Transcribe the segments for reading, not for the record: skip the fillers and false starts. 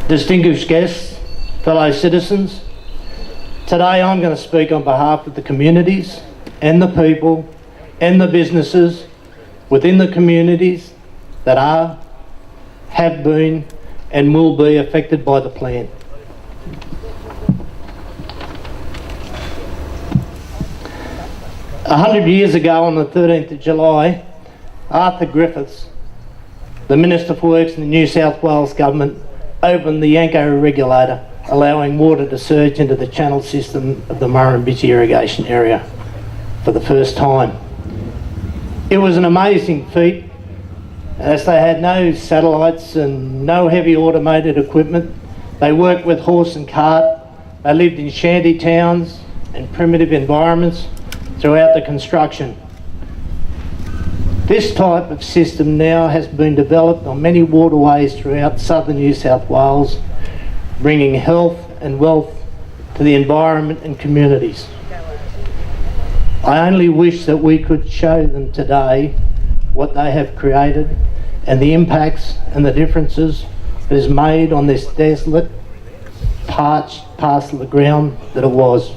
Distinguished guests, fellow citizens, today I'm going to speak on behalf of the communities and the people and the businesses within the communities that are, have been and will be affected by the plan. A 100 years ago on the 13th of July, Arthur Griffith, the Minister for Works in the New South Wales Government, opened the Yanko regulator, allowing water to surge into the channel system of the Murrumbidgee irrigation area for the first time. It was an amazing feat, as they had no satellites and no heavy automated equipment. They worked with horse and cart. They lived in shanty towns and primitive environments throughout the construction. This type of system now has been developed on many waterways throughout southern New South Wales, bringing health and wealth to the environment and communities. I only wish that we could show them today what they have created and the impacts and the differences it has made on this desolate, parched parcel of ground that it was.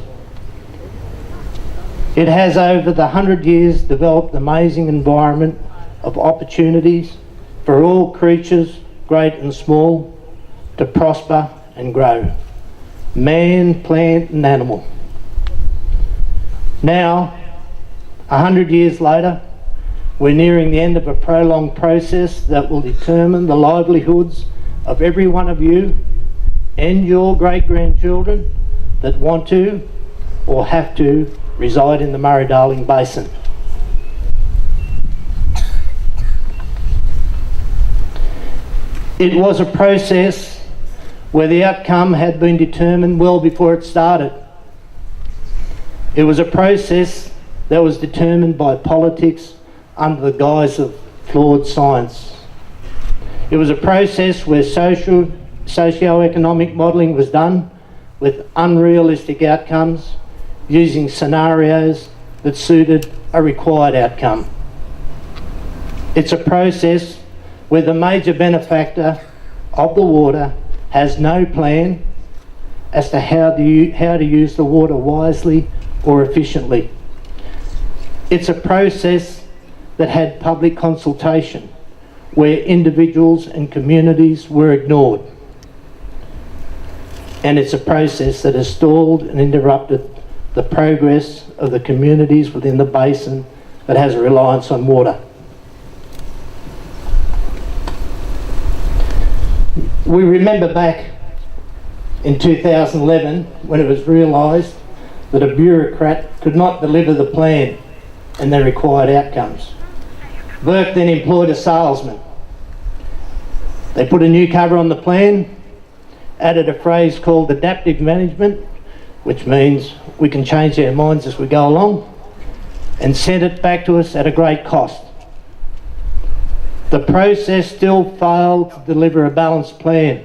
It has over the 100 years developed an amazing environment of opportunities for all creatures, great and small, to prosper and grow, man, plant and animal. Now, 100 years later, we're nearing the end of a prolonged process that will determine the livelihoods of every one of you and your great-grandchildren that want to or have to reside in the Murray-Darling Basin. It was a process where the outcome had been determined well before it started. It was a process that was determined by politics under the guise of flawed science. It was a process where socio-economic modelling was done with unrealistic outcomes, using scenarios that suited a required outcome. It's a process where the major benefactor of the water has no plan as to how to use the water wisely or efficiently. It's a process that had public consultation where individuals and communities were ignored. And it's a process that has stalled and interrupted the progress of the communities within the basin that has a reliance on water. We remember back in 2011 when it was realised that a bureaucrat could not deliver the plan and the required outcomes. Burke then employed a salesman. They put a new cover on the plan, added a phrase called adaptive management, which means we can change our minds as we go along, and sent it back to us at a great cost. The process still failed to deliver a balanced plan.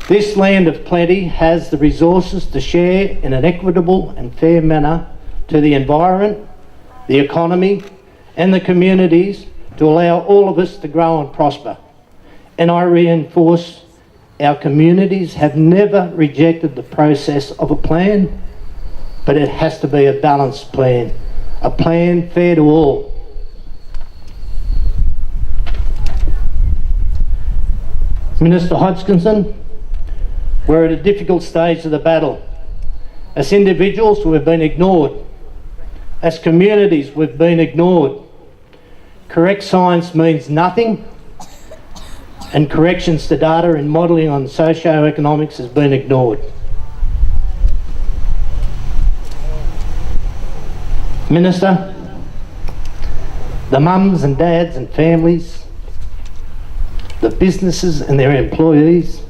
This land of plenty has the resources to share in an equitable and fair manner to the environment, the economy, and the communities to allow all of us to grow and prosper. And I reinforce, our communities have never rejected the process of a plan, but it has to be a balanced plan, a plan fair to all. Minister Hodgkinson, we're at a difficult stage of the battle. As individuals, we've been ignored. As communities, we've been ignored. Correct science means nothing, and corrections to data and modelling on socio-economics has been ignored. Minister, the mums and dads and families, the businesses and their employees,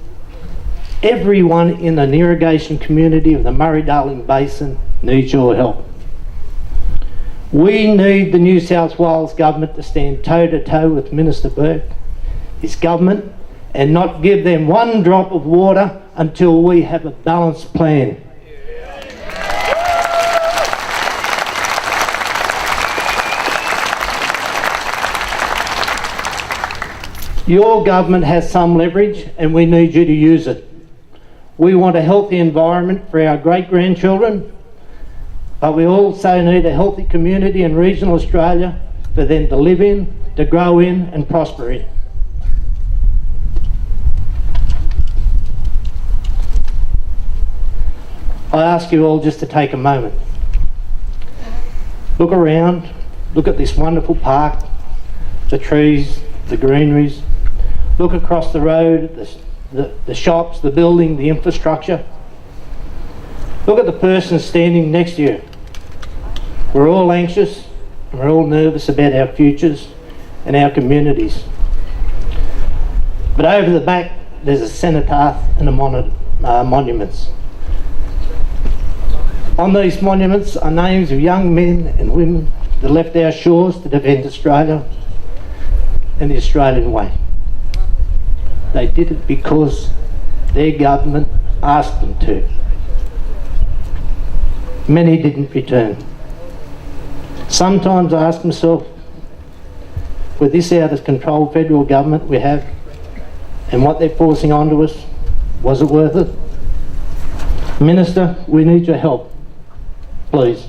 everyone in an irrigation community of the Murray-Darling Basin needs your help. We need the New South Wales Government to stand toe-to-toe with Minister Burke, his government, and not give them one drop of water until we have a balanced plan. Your government has some leverage and we need you to use it. We want a healthy environment for our great-grandchildren, but we also need a healthy community in regional Australia for them to live in, to grow in and prosper in. I ask you all just to take a moment. Look around, look at this wonderful park, the trees, the greeneries. Look across the road, the shops, the building, the infrastructure. Look at the person standing next to you. We're all anxious and we're all nervous about our futures and our communities. But over the back, there's a cenotaph and monuments. On these monuments are names of young men and women that left our shores to defend Australia and the Australian way. They did it because their government asked them to. Many didn't return. Sometimes I ask myself, with this out of control federal government we have and what they're forcing onto us, was it worth it? Minister, we need your help, please.